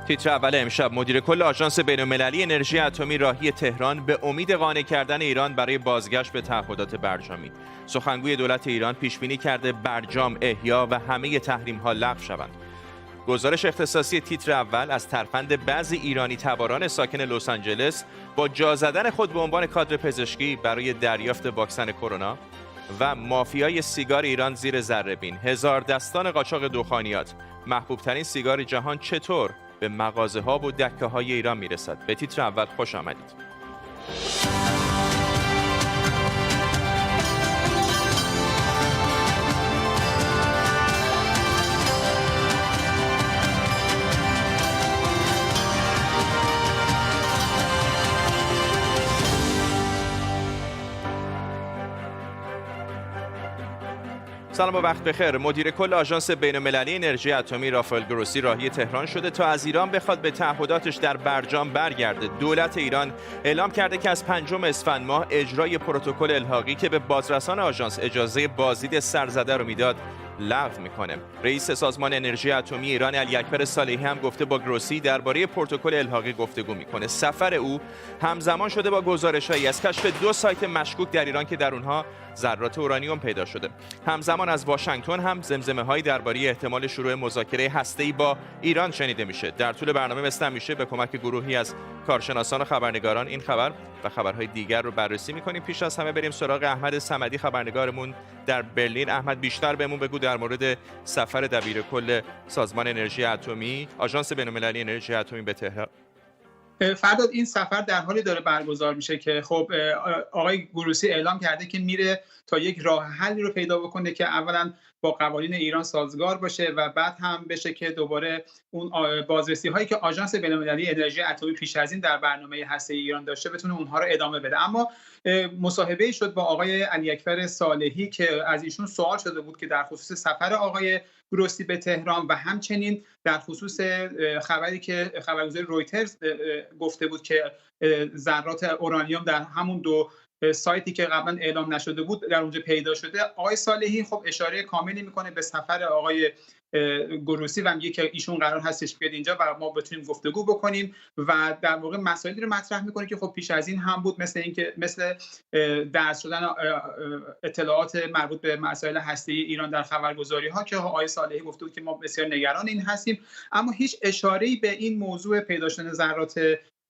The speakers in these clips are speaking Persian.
تیتر اول امشب: مدیر کل آژانس بین‌المللی انرژی اتمی راهی تهران به امید قانع کردن ایران برای بازگشت به تعهدات برجامی. سخنگوی دولت ایران پیش بینی کرده برجام احیا و همه تحریم‌ها لغو شوند. گزارش اختصاصی تیتر اول از ترفند بعضی ایرانی تباران ساکن لس آنجلس با جا زدن خود به عنوان کادر پزشکی برای دریافت واکسن کرونا و مافیای سیگار ایران زیر ذره‌بین. هزار دستان قاچاق دخانیات، محبوب ترین سیگار جهان، چطور به مغازه‌ها و دکه‌های ایران میرسد؟ به تیتر اول خوش آمدید. سلام و وقت بخیر. مدیر کل آژانس بین‌المللی انرژی اتمی رافائل گروسی راهی تهران شده تا از ایران بخواد به تعهداتش در برجام برگرده. دولت ایران اعلام کرده که از 5 اسفند ماه اجرای پروتکل الحاقی که به بازرسان آژانس اجازه بازدید سرزده رو میداد لغو میکنه. رئیس سازمان انرژی اتمی ایران علی اکبر صالحی هم گفته با گروسی درباره پروتکل الحاقی گفتگو میکنه. سفر او همزمان شده با گزارش‌هایی از کشف 2 سایت مشکوک در ایران که در اونها ذرات اورانیوم پیدا شده. همزمان از واشنگتن هم زمزمه‌هایی درباره احتمال شروع مذاکره هسته‌ای با ایران شنیده میشه. در طول برنامه مثل همیشه به کمک گروهی از کارشناسان و خبرنگاران این خبر و خبرهای دیگر رو بررسی می‌کنیم. پیش از همه بریم سراغ احمد صمدی، خبرنگارمون در برلین. احمد، بیشتر بهمون بگو در مورد سفر دبیرکل سازمان انرژی اتمی، آژانس بین‌المللی انرژی اتمی به تهران. فرداد، این سفر در حالی داره برگزار میشه که خب آقای گروسی اعلام کرده که میره تا یک راه حلی رو پیدا بکنه که اولا با قوانین ایران سازگار باشه و بعد هم بشه که دوباره اون بازرسی هایی که آژانس بین‌المللی انرژی اتمی پیش از این در برنامه هسته ایران داشته بتونه اونها رو ادامه بده. اما مصاحبه شد با آقای علی اکبر صالحی که از ایشون سوال شده بود که در خصوص سفر آقای گروسی به تهران و همچنین در خصوص خبری که خبرگزاری رویترز گفته بود که ذرات اورانیوم در همون 2 سایتی که قبلا اعلام نشده بود در اونجا پیدا شده. آقای صالحی خب اشاره کاملی میکنه به سفر آقای گروسی و میگه که ایشون قرار هستش بیاد اینجا و ما بتونیم گفتگو بکنیم و در واقع مسائلی رو مطرح میکنه که خب پیش از این هم بود، مثل درز شدن اطلاعات مربوط به مسائل هسته‌ای ایران در خبرگزاری ها که آقای صالحی گفته بود که ما بسیار نگران این هستیم، اما هیچ اشاره‌ای به این موضوع پیدا شدن ذرات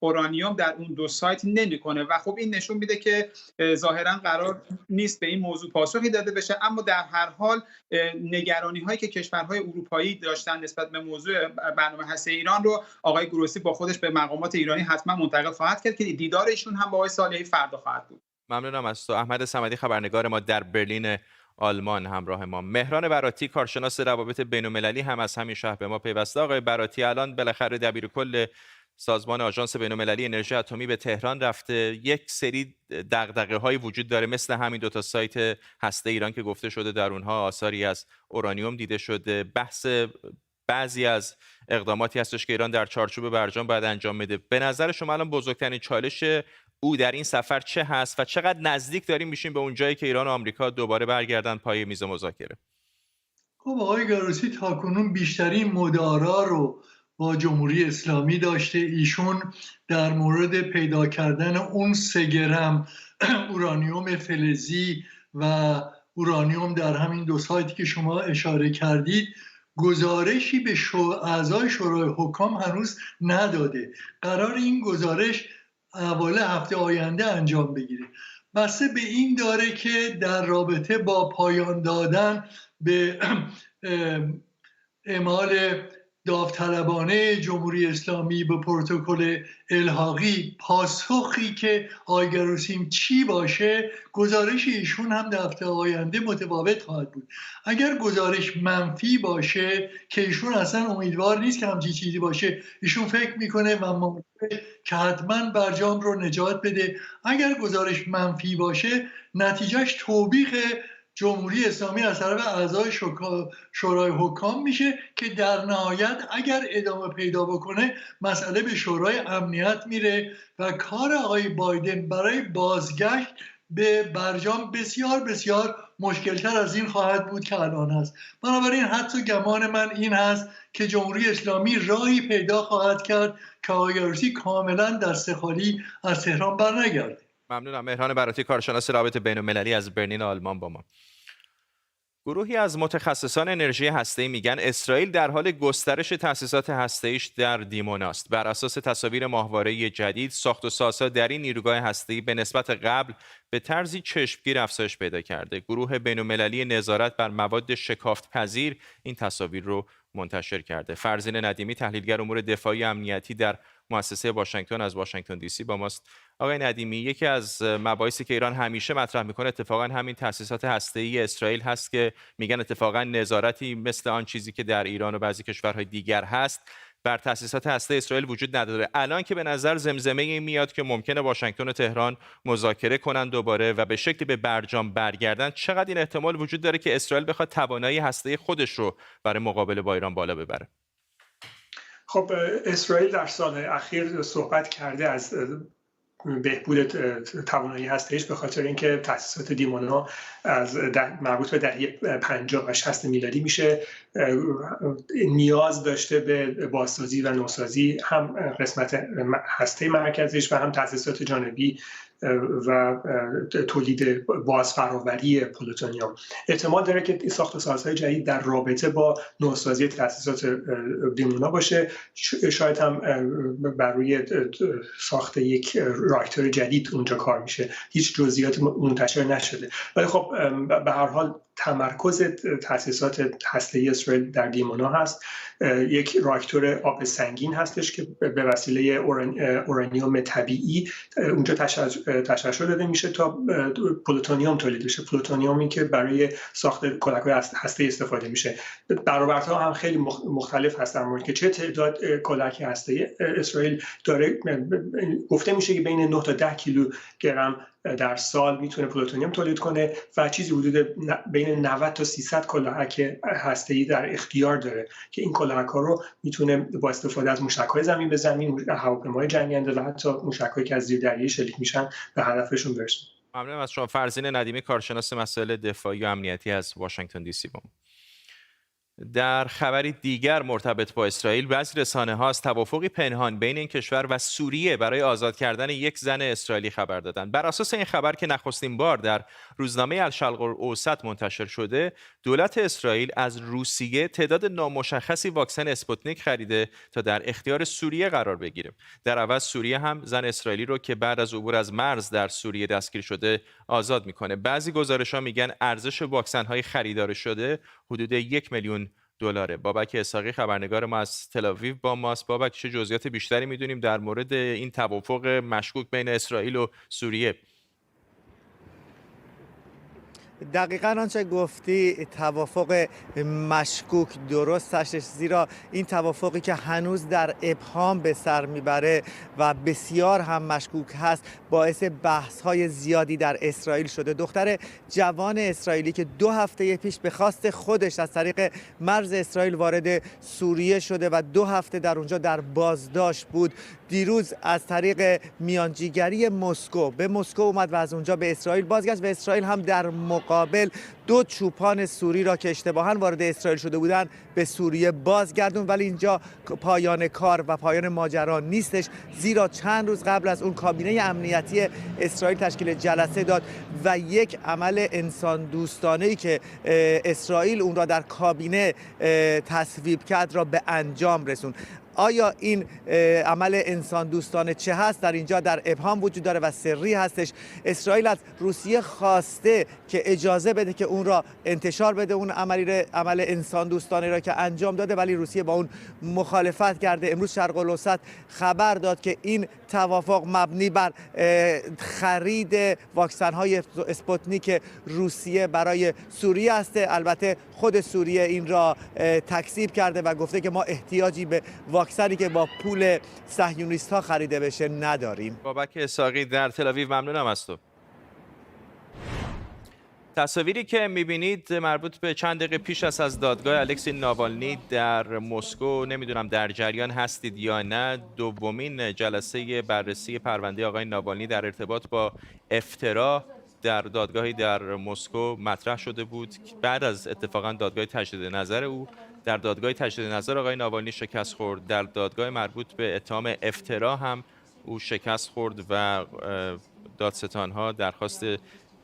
اورانیوم در اون 2 سایت نمیکنه و خب این نشون میده که ظاهرا قرار نیست به این موضوع پاسخی داده بشه. اما در هر حال نگرانی هایی که کشورهای اروپایی داشتن نسبت به موضوع برنامه هسته ایران رو آقای گروسی با خودش به مقامات ایرانی حتما منتقل خواهد کرد که دیدار ایشون هم با آقای صالحی فردا خواهد بود. ممنونم از تو. احمد صمدی، خبرنگار ما در برلین آلمان همراه ما. مهران براتی، کارشناس روابط بین‌المللی، هم از همین شهر به ما پیوسته. آقای براتی، الان بالاخره دبیرکل سازمان آژانس بین‌المللی انرژی اتمی به تهران رفته. یک سری دغدغه‌های وجود داره مثل همین 2 سایت هسته ایران که گفته شده در اونها آثاری از اورانیوم دیده شده. بحث بعضی از اقداماتی هستش که ایران در چارچوب برجام باید انجام بده. به نظر شما الان بزرگترین چالش او در این سفر چه هست و چقدر نزدیک داریم میشیم به اون جایی که ایران و آمریکا دوباره برگردن پای میز مذاکره؟ خب آقای گروسی تاکنون بیشترین مدارا رو با جمهوری اسلامی داشته. ایشون در مورد پیدا کردن اون 3 گرم اورانیوم فلزی و اورانیوم در همین 2 سایتی که شما اشاره کردید گزارشی به اعضای شورای حکام هنوز نداده. قرار این گزارش اوایل هفته آینده انجام بگیره. بسته به این داره که در رابطه با پایان دادن به اعمال داوطلبانه جمهوری اسلامی به پروتکل الحاقی پاسخی که آقای گروسی چی باشه، گزارش ایشون هم در هفته آینده متفاوت خواهد بود. اگر گزارش منفی باشه که ایشون اصلا امیدوار نیست که همچین چیزی باشه، ایشون فکر میکنه و ممکنه که حتما برجام رو نجات بده. اگر گزارش منفی باشه نتیجهش توبیخ جمهوری اسلامی از طرف اعضای شورای حکام میشه که در نهایت اگر ادامه پیدا بکنه مسئله به شورای امنیت میره و کار آقای بایدن برای بازگشت به برجام بسیار بسیار مشکلتر از این خواهد بود که الان هست. بنابراین حتی گمان من این هست که جمهوری اسلامی راهی پیدا خواهد کرد که آقای عروسی کاملا دست خالی از تهران برنگرده. ممنونم. مهران براتی، کارشناس روابط بین‌المللی از برلین آلمان با ما. گروهی از متخصصان انرژی هسته‌ای میگن اسرائیل در حال گسترش تأسیسات هسته‌ایش در دیمونا است. بر اساس تصاویر ماهواره جدید، ساخت و سازها در این نیروگاه هسته‌ای به نسبت قبل به طرزی چشمگیر افزایش پیدا کرده. گروه بین‌المللی نظارت بر مواد شکافت‌پذیر این تصاویر رو منتشر کرده. فرزین ندیمی، تحلیلگر امور دفاعی امنیتی در مؤسسه واشنگتن از واشنگتن دی سی با ماست. آقای ندیمی، یکی از مباحثی که ایران همیشه مطرح میکنه اتفاقا همین تأسیسات هسته‌ای اسرائیل هست که میگن اتفاقا نظارتی مثل آن چیزی که در ایران و بعضی کشورهای دیگر هست بر تأسیسات هسته اسرائیل وجود نداره. الان که به نظر زمزمه این میاد که ممکنه واشنگتن و تهران مذاکره کنن دوباره و به شکلی به برجام برگردن، چقدر این احتمال وجود داره که اسرائیل بخواد توانایی هسته خودش رو برای مقابله با ایران بالا ببره؟ خب اسرائیل در سال اخیر صحبت کرده از بهبود توانایی هسته‌ایش به خاطر اینکه تأسیسات دیمونا از مربوط به دهه 50 و 60 میلادی میشه نیاز داشته به بازسازی و نوسازی، هم قسمت هسته مرکزیش و هم تأسیسات جانبی و تولید بازفراوری پلوتونیوم. احتمال داره که ساخت و سازهای جدید در رابطه با نوسازی تأسیسات دیمونا باشه، شاید هم بر روی ساخت یک راکتور جدید اونجا کار میشه. هیچ جزئیات منتشر نشده، ولی خب به هر حال تمرکز تأسیسات هسته‌ای اسرائیل در دیمونا هست. یک راکتور آب سنگین هستش که به وسیله اورانیوم طبیعی اونجا تشعشع داده میشه تا پلوتونیوم تولید بشه، پلوتونیومی که برای ساخت کلاه‌های هسته‌ای استفاده میشه. برآوردها هم خیلی مختلف هست در مورد که چه تعداد کلاهک هسته‌ای اسرائیل داره. گفته میشه که بین 9 تا 10 کیلوگرم در سال میتونه پلوتونیوم تولید کنه و چیزی حدود بین 90 تا 300 کلاهک هسته‌ای در اختیار داره که این کلاهک‌ها رو میتونه با استفاده از موشک‌های زمین به زمین، هواپیماهای جنگنده و حتی موشک‌هایی که از زیردریایی شلیک میشن به هدفشون برسونه. ممنونم از شما. فرزین ندیمی، کارشناس مسائل دفاعی و امنیتی از واشنگتن دی سی با ما. در خبری دیگر مرتبط با اسرائیل، بعضی رسانه‌ها از توافقی پنهان بین این کشور و سوریه برای آزاد کردن یک زن اسرائیلی خبر دادند. بر اساس این خبر که نخستین بار در روزنامه الشرق الاوسط منتشر شده، دولت اسرائیل از روسیه تعداد نامشخصی واکسن اسپوتنیک خریده تا در اختیار سوریه قرار بگیره. در عوض سوریه هم زن اسرائیلی رو که بعد از عبور از مرز در سوریه دستگیر شده آزاد میکنه. بعضی گزارش‌ها میگن ارزش واکسن‌های خریدار شده حدود 1 میلیون دلاره. بابک اسحاقی، خبرنگار ما از تل‌آویو با ماست. بابک، چه جزئیات بیشتری میدونیم در مورد این توافق مشکوک بین اسرائیل و سوریه؟ دقیقاً آنچه گفتی توافق مشکوک درست هستش، زیرا این توافقی که هنوز در ابهام به سر میبره و بسیار هم مشکوک هست باعث بحث‌های زیادی در اسرائیل شده. دختر جوان اسرائیلی که 2 هفته پیش به خواست خودش از طریق مرز اسرائیل وارد سوریه شده و 2 هفته در اونجا در بازداشت بود، دیروز از طریق میانجیگری مسکو به مسکو اومد و از اونجا به اسرائیل بازگشت و اسرائیل هم در مقابل 2 چوپان سوری را که اشتباهاً وارد اسرائیل شده بودند به سوریه بازگردون. ولی اینجا پایان کار و پایان ماجرا نیستش، زیرا چند روز قبل از اون کابینه امنیتی اسرائیل تشکیل جلسه داد و یک عمل انسان دوستانه‌ای که اسرائیل اون را در کابینه تصویب کرد را به انجام رسوند. آیا این عمل انسان دوستانه چه هست در اینجا در ابهام وجود داره و سری هستش. اسرائیل از روسیه خواسته که اجازه بده که اون را انتشار بده، اون عمل انسان دوستانه را که انجام داده، ولی روسیه با اون مخالفت کرده. امروز شرق الاوسط خبر داد که این توافق مبنی بر خرید واکسن‌های اسپوتنیک روسیه برای سوریه است. البته خود سوریه این را تکذیب کرده و گفته که ما احتیاجی به واکسنی که با پول صهیونیست‌ها خریده بشه نداریم. بابک اسحاقی در تل‌آویو، ممنونم از تو. تصاویری که می‌بینید مربوط به چند دقیقه پیش است از دادگاه الکسی ناوالنی در مسکو. نمیدونم در جریان هستید یا نه. دومین جلسه بررسی پرونده آقای ناوالنی در ارتباط با افترا در دادگاهی در مسکو مطرح شده بود. بعد از اتفاقا دادگاه تجدید نظر او، در دادگاه تجدید نظر آقای ناوالنی شکست خورد. در دادگاه مربوط به اتهام افترا هم او شکست خورد و دادستان‌ها درخواست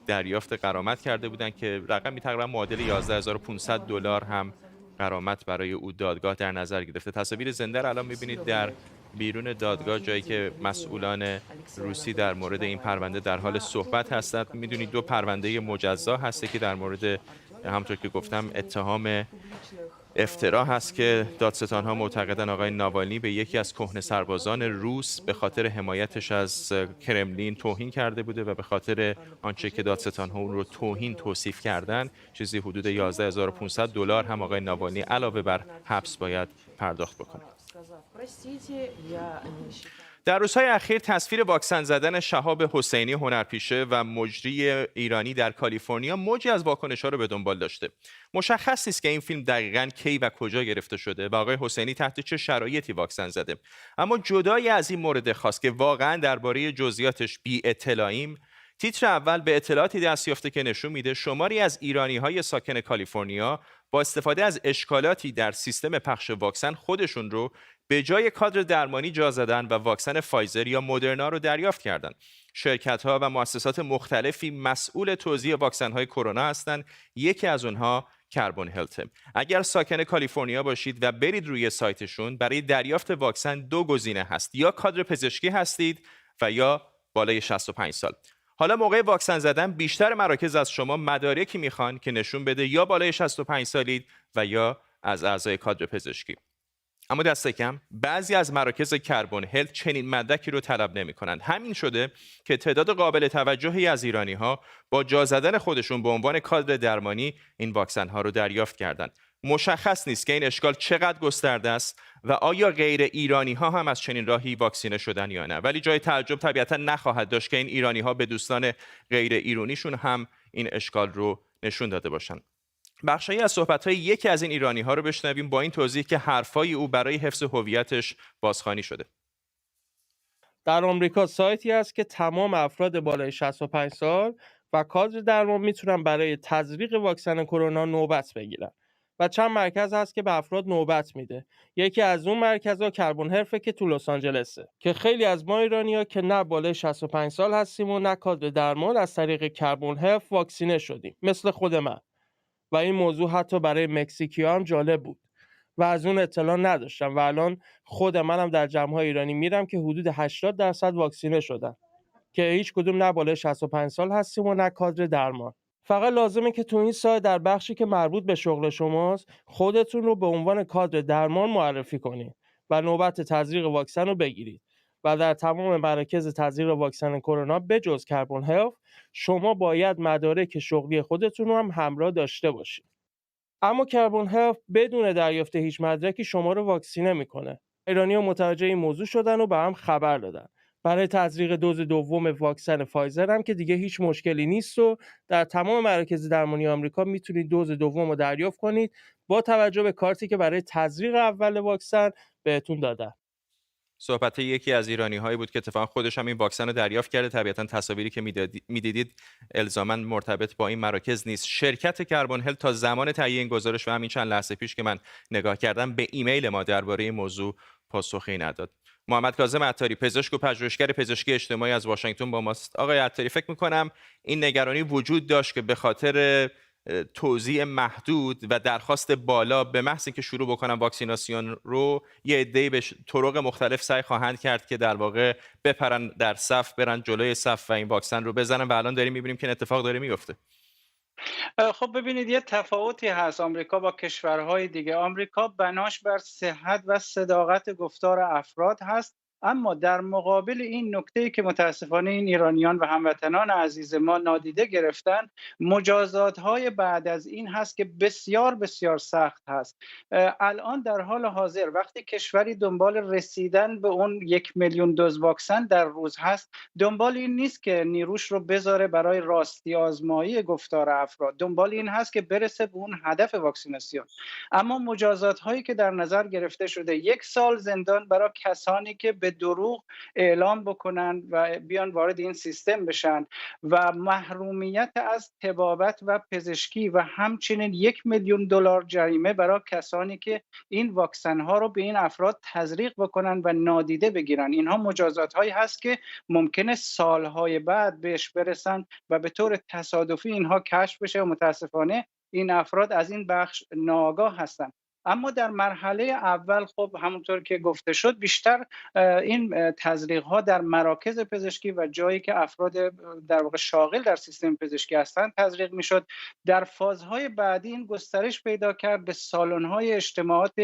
دریافت غرامت کرده بودند که رقمی تقریبا معادل 11500 دلار هم غرامت برای او دادگاه در نظر گرفته. تصاویر زنده را الان می‌بینید در بیرون دادگاه، جایی که مسئولان روسی در مورد این پرونده در حال صحبت هستند. می‌دونید 2 پرونده مجزا هست که در مورد همونطور که گفتم اتهام افترا هست که دادستان‌ها معتقدن آقای ناوالنی به یکی از کهنه سربازان روس به خاطر حمایتش از کرملین توهین کرده بوده و به خاطر آنچه که دادستان‌ها اون رو توهین توصیف کردن، چیزی حدود 11500 دلار هم آقای ناوالنی علاوه بر حبس باید پرداخت بکنه. در روزهای اخیر تصویر واکسن زدن شهاب حسینی هنرپیشه و مجری ایرانی در کالیفرنیا موجی از واکنش‌ها رو به دنبال داشته. مشخص نیست که این فیلم دقیقاً کی و کجا گرفته شده و آقای حسینی تحت چه شرایطی واکسن زده. اما جدای از این مورد خاص که واقعاً درباره جزئیاتش بی اطلاعیم، تیتر اول به اطلاعاتی دست یافته که نشون میده شماری از ایرانی‌های ساکن کالیفرنیا با استفاده از اشکالاتی در سیستم پخش واکسن خودشون رو به جای کادر درمانی جا زدن و واکسن فایزر یا مدرنا رو دریافت کردند. شرکت‌ها و مؤسسات مختلفی مسئول توزیع واکسن‌های کرونا هستند. یکی از اونها کربن هلت. اگر ساکن کالیفرنیا باشید و برید روی سایتشون، برای دریافت واکسن 2 گزینه هست: یا کادر پزشکی هستید و یا بالای 65 سال. حالا موقع واکسن زدن بیشتر مراکز از شما مدارکی میخوان که نشون بده یا بالای 65 سالید و یا از اعضای کادر پزشکی. اما دست کم بعضی از مراکز کربن هلت چنین مدرکی رو طلب نمی‌کنند. همین شده که تعداد قابل توجهی از ایرانی‌ها با جا زدن خودشون به عنوان کادر درمانی این واکسن‌ها رو دریافت کردند. مشخص نیست که این اشکال چقدر گسترده است و آیا غیر ایرانی‌ها هم از چنین راهی واکسینه شدن یا نه. ولی جای تعجب طبیعتا نخواهد داشت که این ایرانی‌ها به دوستان غیر ایرانیشون هم این اشکال رو نشون داده باشند. بخشی از صحبت‌های یکی از این ایرانی‌ها رو بشنویم با این توضیح که حرفای او برای حفظ هویتش بازخوانی شده. در آمریکا سایتی است که تمام افراد بالای 65 سال و کادر درمان میتونن برای تزریق واکسن کرونا نوبت بگیرن و چند مرکز هست که به افراد نوبت میده. یکی از اون مرکزها کربن هلت که تو لس آنجلسه که خیلی از ما ایرانی‌ها که نه بالای 65 سال هستیم و نه کادر درمان از طریق کربن هلت واکسینه شدیم، مثل خود من. و این موضوع حتی برای مکزیکی‌ها هم جالب بود و از اون اطلاع نداشتم و الان خود منم در جمع‌های ایرانی میرم که حدود 80% واکسینه شدن که هیچ کدوم نه بالای 65 سال هستیم و نه کادر درمان. فقط لازمه که تو این سایت در بخشی که مربوط به شغل شماست خودتون رو به عنوان کادر درمان معرفی کنید و نوبت تزریق واکسن رو بگیرید. و در تمام مراکز تزریق واکسن کرونا بجز کربن هلت شما باید مدارک شغلی خودتون رو هم همراه داشته باشید. اما کربن هلت بدون دریافت هیچ مدرکی شما رو واکسینه میکنه. ایرانی‌ها متوجه این موضوع شدن و به هم خبر دادن. برای تزریق دوز دوم واکسن فایزر هم که دیگه هیچ مشکلی نیست و در تمام مراکز درمانی آمریکا میتونید دوز دوم رو دریافت کنید با توجه به کارتی که برای تزریق اول واکسن بهتون دادن. صحبت یکی از ایرانی‌هایی بود که اتفاقا خودش هم این واکسن رو دریافت کرده. طبیعتاً تصاویری که می‌دیدید الزاماً مرتبط با این مراکز نیست. شرکت کربن هلت تا زمان تهیه این گزارش و همین چند لحظه پیش که من نگاه کردم به ایمیل ما درباره این موضوع پاسخی نداد. محمد کاظم عطاری، پزشک و پژوهشگر پزشکی اجتماعی از واشنگتن با ماست. آقای عطاری، فکر می‌کنم این نگرانی وجود داشت که به خاطر توزیع محدود و درخواست بالا به محض اینکه شروع بکنن واکسیناسیون رو یه عده‌ای به طرق مختلف سعی خواهند کرد که در واقع بپرن در صف، برن جلوی صف و این واکسن رو بزنن و الان داریم می‌بینیم که این اتفاق داره میفته. خب ببینید یه تفاوتی هست آمریکا با کشورهای دیگه. آمریکا بناش بر صحت و صداقت گفتار افراد هست، اما در مقابل این نکته‌ای که متاسفانه این ایرانیان و هموطنان عزیز ما نادیده گرفتن، مجازات‌های بعد از این هست که بسیار بسیار سخت هست. الان در حال حاضر وقتی کشوری دنبال رسیدن به اون 1,000,000 دوز واکسن در روز هست، دنبال این نیست که نیروش رو بذاره برای راستی آزمایی گفتار افراد، دنبال این هست که برسه به اون هدف واکسیناسیون. اما مجازات‌هایی که در نظر گرفته شده، 1 سال زندان برای کسانی که به دروغ اعلام بکنن و بیان وارد این سیستم بشن و محرومیت از طبابت و پزشکی و همچنین $1,000,000 جریمه برای کسانی که این واکسن ها رو به این افراد تزریق بکنن و نادیده بگیرن. اینها مجازات هایی هست که ممکنه سالهای بعد بهش برسن و به طور تصادفی اینها کشف بشه و متاسفانه این افراد از این بخش ناآگاه هستند. اما در مرحله اول خب همونطور که گفته شد بیشتر این تزریق ها در مراکز پزشکی و جایی که افراد در واقع شاغل در سیستم پزشکی هستند تزریق میشد. در فازهای بعدی این گسترش پیدا کرد به سالن های اجتماعات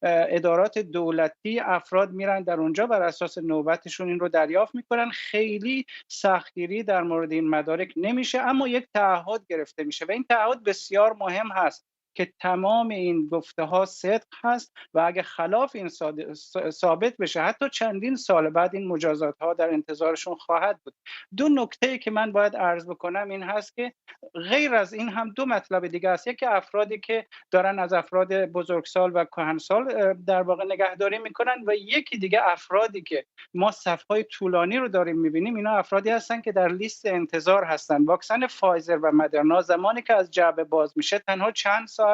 ادارات دولتی، افراد میرن در اونجا بر اساس نوبتشون این رو دریافت میکنن. خیلی سختگیری در مورد این مدارک نمیشه، اما یک تعهد گرفته میشه و این تعهد بسیار مهم هست که تمام این گفته ها صدق هست و اگه خلاف این ثابت بشه حتی چندین سال بعد این مجازات ها در انتظارشون خواهد بود. دو نکته که من باید عرض بکنم این هست که غیر از این هم دو مطلب دیگه است. یکی افرادی که دارن از افراد بزرگسال و کهنسال در واقع نگهداری میکنن و یکی دیگه افرادی که ما صفهای طولانی رو داریم میبینیم، اینا افرادی هستن که در لیست انتظار هستن. واکسن فایزر و مدرنا زمانی که از جعبه باز میشه تنها چند ساعت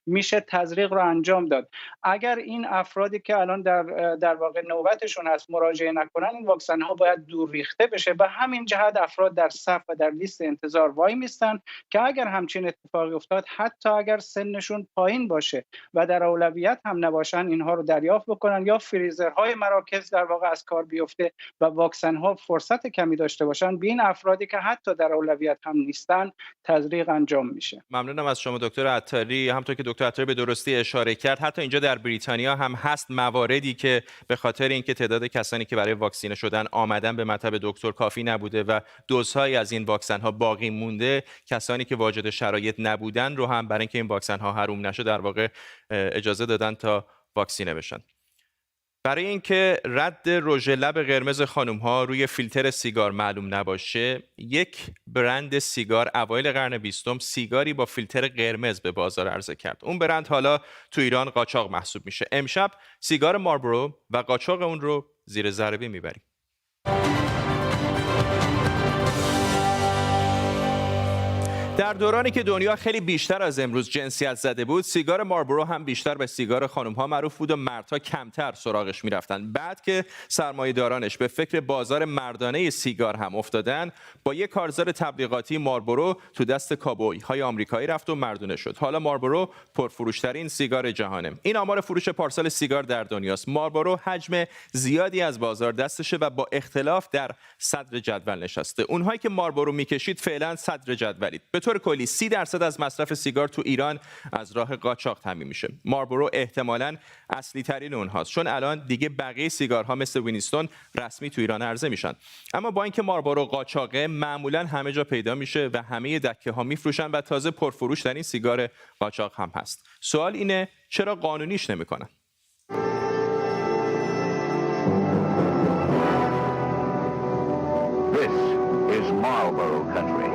میشه تزریق رو انجام داد. اگر این افرادی که الان در واقع نوبتشون هست مراجعه نکنن، این واکسن ها باید دور ریخته بشه. و همین جهت افراد در صف و در لیست انتظار وای میستن که اگر همچین اتفاقی افتاد، حتی اگر سنشون پایین باشه و در اولویت هم نباشن، اینها رو دریافت بکنن یا فریزرهای مراکز در واقع از کار بیفته و واکسن ها فرصت کمی داشته باشن، به این افرادی که حتی در اولویت هم نیستن تزریق انجام میشه. ممنونم از شما دکتر عطاری. همونطور که دکتر عطاری به درستی اشاره کرد، حتی اینجا در بریتانیا هم هست مواردی که به خاطر اینکه تعداد کسانی که برای واکسینه شدن آمدن به مطب دکتر کافی نبوده و دوزهای از این واکسن ها باقی مونده، کسانی که واجد شرایط نبودن رو هم برای اینکه این واکسن ها حروم نشه در واقع اجازه دادن تا واکسینه بشن. برای اینکه رد رژ لب قرمز خانم ها روی فیلتر سیگار معلوم نباشه، یک برند سیگار اوایل قرن 20 سیگاری با فیلتر قرمز به بازار عرضه کرد. اون برند حالا تو ایران قاچاق محسوب میشه. امشب سیگار مارلبورو و قاچاق اون رو زیر ذره بین میبریم. در دورانی که دنیا خیلی بیشتر از امروز جنسیت زده بود، سیگار مارلبورو هم بیشتر به سیگار خانم‌ها معروف بود و مردها کمتر سراغش می‌رفتن. بعد که سرمایه‌دارانش به فکر بازار مردانه سیگار هم افتادن، با یک کارزار تبلیغاتی مارلبورو تو دست کابوی‌های آمریکایی رفت و مردونه شد. حالا مارلبورو پرفروش‌ترین سیگار جهانه. این آمار فروش پارسال سیگار در دنیاست. مارلبورو حجم زیادی از بازار دستشه و با اختلاف در صدر جدول نشسته. اونهایی که مارلبورو می‌کشید فعلا صدر جدولید. به طور کلی 30% از مصرف سیگار تو ایران از راه قاچاق تامین میشه. مارلبورو احتمالاً اصلی ترین اونهاست، چون الان دیگه بقیه سیگارها مثل وینستون رسمی تو ایران عرضه میشن. اما با اینکه مارلبورو قاچاقه، معمولاً همه جا پیدا میشه و همه دکه ها میفروشن و تازه پرفروش ترین سیگار قاچاق هم هست. سوال اینه چرا قانونیش نمیکنن؟ This is Marlboro country.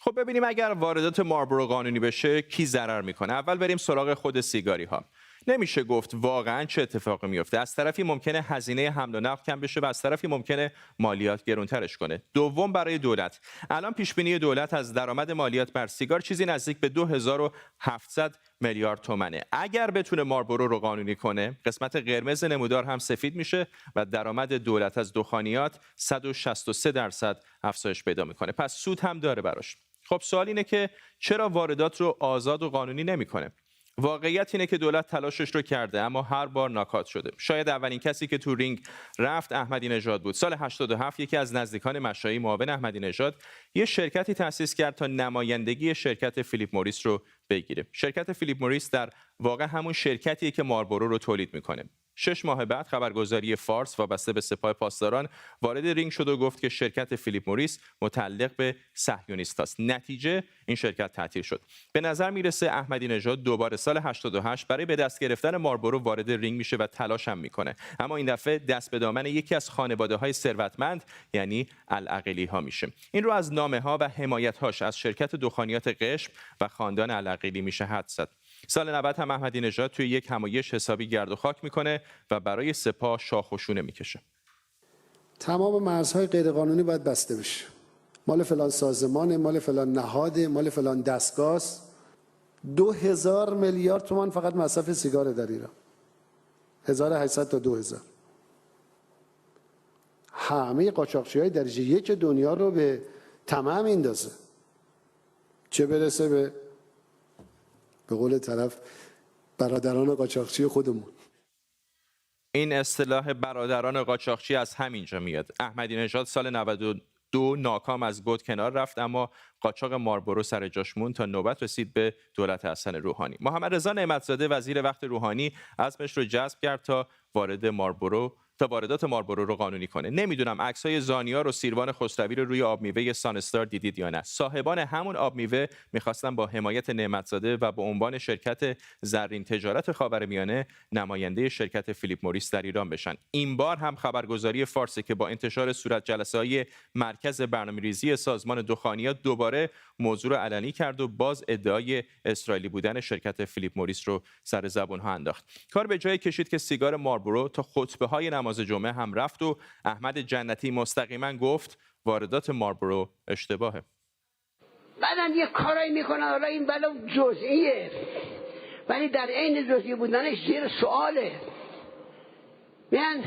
خب ببینیم اگر واردات مارلبورو قانونی بشه کی ضرر میکنه. اول بریم سراغ خود سیگاری ها. نمیشه گفت واقعا چه اتفاقی میفته. از طرفی ممکنه هزینه حمل و نقل کم بشه و از طرفی ممکنه مالیات گرونترش کنه. دوم برای دولت. الان پیش بینی دولت از درآمد مالیات بر سیگار چیزی نزدیک به 2700 میلیارد تومنه. اگر بتونه مارلبورو رو قانونی کنه، قسمت قرمز نمودار هم سفید میشه و درآمد دولت از دخانیات 163% افزایش پیدا میکنه. پس سود هم داره براش. خب سوال اینه که چرا واردات رو آزاد و قانونی نمیکنه؟ واقعیت اینه که دولت تلاشش رو کرده اما هر بار ناکات شده. شاید اولین کسی که تو رینگ رفت احمدی نژاد بود. سال 87 یکی از نزدیکان مشایی معاون احمدی نژاد یه شرکتی تأسیس کرد تا نمایندگی شرکت فیلیپ موریس رو بگیره. شرکت فیلیپ موریس در واقع همون شرکتیه که مارلبورو رو تولید میکنه. 6 ماه بعد خبرگزاری فارس وابسته به سپاه پاسداران وارد رینگ شد و گفت که شرکت فیلیپ موریس متعلق به صهیونیست است. نتیجه این شرکت تعطیل شد. به نظر میرسه احمدی نژاد دوباره سال 88 برای به دست گرفتن مارلبورو وارد رینگ میشه و تلاش هم میکنه، اما این دفعه دست به دامن یکی از خانواده‌های ثروتمند یعنی العقیلی ها میشه. این رو از نامه ها و حمایت هاش از شرکت دخانیات قشم و خاندان العقیلی میشه حدس زد. سال 90 هم احمدی نژاد توی یک همایش حسابی گرد و خاک میکنه و برای سپاه شاخ و شونه میکشه. تمام مرزهای غیرقانونی باید بسته بشه. مال فلان سازمانه، مال فلان نهاده، مال فلان دستگاه. 2000 میلیارد تومان فقط مصرف سیگار در ایران. 1800 تا 2000. همه قاچاقچی‌های درجه یک دنیا رو به طمع میندازه. چه برسه به قول طرف برادران قاچاقچی خودمون. این اصطلاح برادران قاچاقچی از همینجا میاد. احمدی نژاد سال 92 ناکام از گود کنار رفت، اما قاچاق مارلبورو سر جاش موند تا نوبت رسید به دولت حسن روحانی. محمد رضا نعمتزاده وزیر وقت روحانی عزمش رو جذب کرد تا واردات مارلبورو رو قانونی کنه. نمیدونم عکسای زانیار و سیروان خسروی رو روی آب میوه سانستار دیدید یا نه. صاحبان همون آب میوه میخواستن با حمایت نعمتزاده و به عنوان شرکت زرین تجارت خاورمیانه نماینده شرکت فیلیپ موریس در ایران بشن. این بار هم خبرگزاری فارس که با انتشار صورت جلسه‌های مرکز برنامه‌ریزی سازمان دخانیات دوباره موضوع رو علنی کرد و باز ادعای اسرائیلی بودن شرکت فیلیپ موریس رو سر زبون‌ها انداخت. کار به جای کشید که سیگار مارلبورو تا خطبه‌های نماز جمعه هم رفت و احمد جنتی مستقیما گفت واردات مارلبورو اشتباهه. بعدم یه کارایی میکنن، حالا این بلا جزئیه ولی در عین جزئی بودنش زیر سواله. میان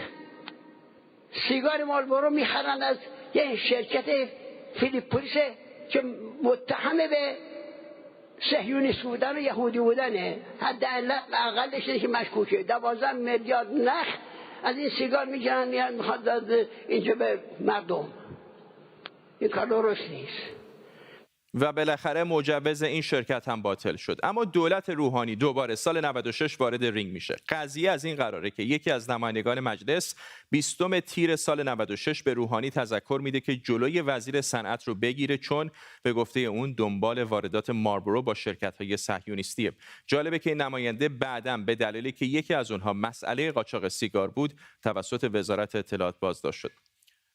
سیگار مارلبورو میخرن از یه شرکت فیلیپ موریس که متهم به صهیونیست بودن و یهودی بودنه. حداقلش اینه که مشکوکه. 12 میلیارد نخ از این سیگار میگیرن میان میخواد اینجا به مردم. این کار درست نیست. و بالاخره مجوز این شرکت هم باطل شد. اما دولت روحانی دوباره سال 96 وارد رینگ میشه. قضیه از این قراره که یکی از نمایندگان مجلس 20 تیر سال 96 به روحانی تذکر میده که جلوی وزیر صنعت رو بگیره، چون به گفته اون دنبال واردات مارلبورو با شرکت‌های صهیونیستیه. جالبه که این نماینده بعداً به دلیلی که یکی از اونها مسئله قاچاق سیگار بود توسط وزارت اطلاعات بازداشت شد.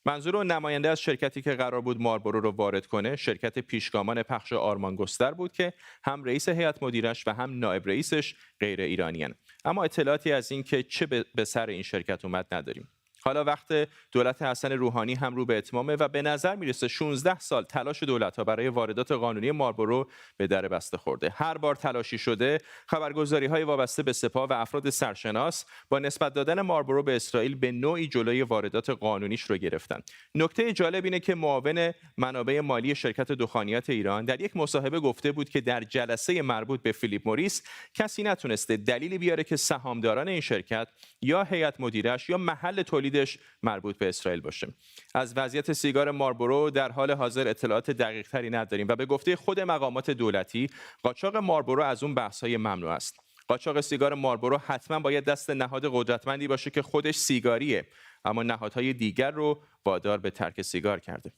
منظور اون نماینده از شرکتی که قرار بود مارلبورو رو وارد کنه شرکت پیشگامان پخش آرمانگستر بود که هم رئیس هیئت مدیرش و هم نایب رئیسش غیر ایرانیان. اما اطلاعاتی از این که چه به سر این شرکت اومد نداریم. حالا وقت دولت حسن روحانی هم رو به اتمامه و به نظر میرسه 16 سال تلاش دولت‌ها برای واردات قانونی مارلبورو به در بسته خورده. هر بار تلاشی شده، خبرگزاری‌های وابسته به سپاه و افراد سرشناس با نسبت دادن مارلبورو به اسرائیل به نوعی جلوی واردات قانونیش رو گرفتن. نکته جالب اینه که معاون منابع مالی شرکت دخانیات ایران در یک مصاحبه گفته بود که در جلسه مربوط به فیلیپ موریس کسی نتونسته دلیلی بیاره که سهامداران این شرکت یا هیئت مدیرش یا محل تولید مربوط به اسرائیل باشه. از وضعیت سیگار مارلبورو در حال حاضر اطلاعات دقیق تری نداریم و به گفته خود مقامات دولتی قاچاق مارلبورو از اون بحث‌های ممنوع است. قاچاق سیگار مارلبورو حتما باید دست نهاد قدرتمندی باشه که خودش سیگاریه، اما نهادهای دیگر رو وادار به ترک سیگار کرده.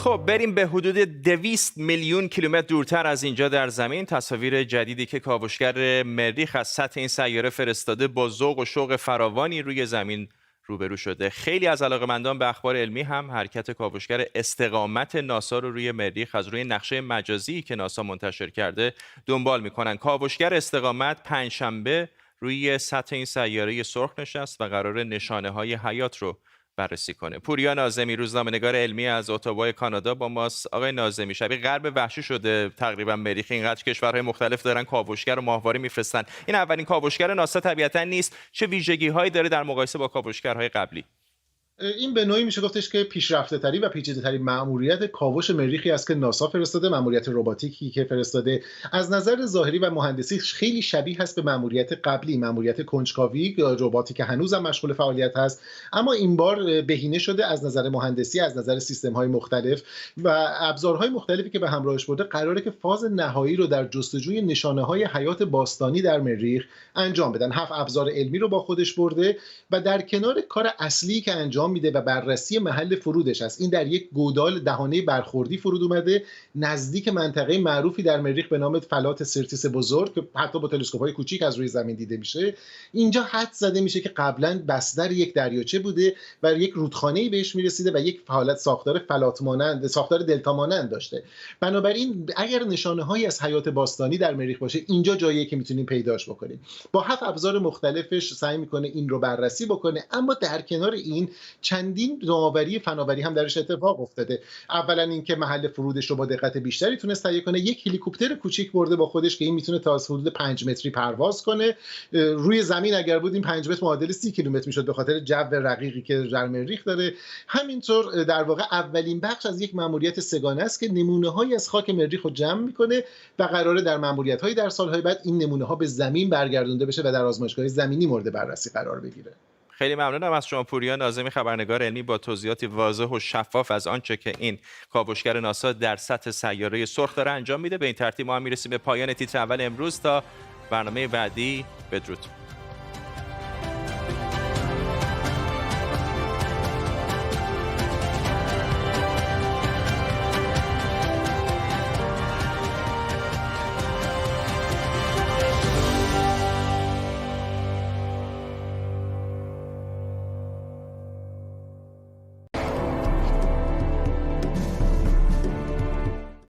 خب بریم به حدود 200 میلیون کیلومتر دورتر از اینجا در زمین. تصاویر جدیدی که کاوشگر مریخ از سطح این سیاره فرستاده با ذوق و شوق فراوانی روی زمین روبرو شده. خیلی از علاقه‌مندان به اخبار علمی هم حرکت کاوشگر استقامت ناسا رو روی مریخ از روی نقشه مجازی که ناسا منتشر کرده دنبال می‌کنن. کاوشگر استقامت پنجشنبه روی سطح این سیاره سرخ نشست و قرار نشانه‌های حیات رو بررسی کنه. پوریا ناظمی، روزنامه‌نگار علمی از اتاوا کانادا با ماست. آقای ناظمی، شبیه غرب وحشی شده تقریبا مریخ، اینقدر کشورهای مختلف دارن کاوشگر و ماهواره میفرستن. این اولین کاوشگر ناسا طبیعتا نیست. چه ویژگی‌هایی داره در مقایسه با کاوشگرهای قبلی؟ این به نوعی میشه گفتش که پیشرفته‌ترین و پیچیده‌ترین مأموریت کاوش مریخی است که ناسا فرستاده، مأموریت رباتیکی که فرستاده. از نظر ظاهری و مهندسی خیلی شبیه هست به مأموریت قبلی، مأموریت کنجکاوی، رباتی که هنوزم مشغول فعالیت هست، اما این بار بهینه شده از نظر مهندسی، از نظر سیستم‌های مختلف و ابزارهای مختلفی که به همراهش برده. قراره که فاز نهایی رو در جستجوی نشانه‌های حیات باستانی در مریخ انجام بدن. 7 ابزار علمی رو با خودش برده و در کنار کار اصلی که انجام میده و بررسی محل فرودش است، این در یک گودال دهانه برخوردی فرود اومده نزدیک منطقه معروفی در مریخ به نام فلات سرتیس بزرگ که حتی با تلسکوپ‌های کوچیک از روی زمین دیده میشه. اینجا حدس زده میشه که قبلا بستر یک دریاچه بوده و یک رودخانه‌ای بهش میرسیده و یک حالت ساختار فلات مانند، ساختار دلتا مانند داشته. بنابراین اگر نشانه‌هایی از حیات باستانی در مریخ باشه، اینجا جاییه که میتونیم پیداش بکنیم. با 7 ابزار مختلفش سعی میکنه این رو بررسی بکنه، اما در کنار این چندین نوآوری فناوری هم درش اتفاق افتاده. اولا اینکه محل فرودش رو با دقت بیشتری تونست تهیه کنه. یک هلیکوپتر کوچیک برده با خودش که این میتونه تا از حدود 5 متری پرواز کنه. روی زمین اگر بود این 5 متر معادل 30 کیلومتر میشد به خاطر جو رقیقی که در مریخ داره. همینطور در واقع اولین بخش از یک مأموریت سه‌گانه است که نمونه‌هایی از خاک مریخ رو جمع میکنه و قراره در مأموریت‌های در سال‌های بعد این نمونه‌ها به زمین برگردونده بشه و در آزمایشگاه زمینی مورد بررسی قرار بگیره. خیلی ممنونم از شما پوریا ناظمی، خبرنگار علمی، با توضیحاتی واضح و شفاف از آنچه که این کاوشگر ناسا در سطح سیاره سرخ داره انجام میده. به این ترتیب ما هم میرسیم به پایان تیتر اول امروز. تا برنامه بعدی، بدرود.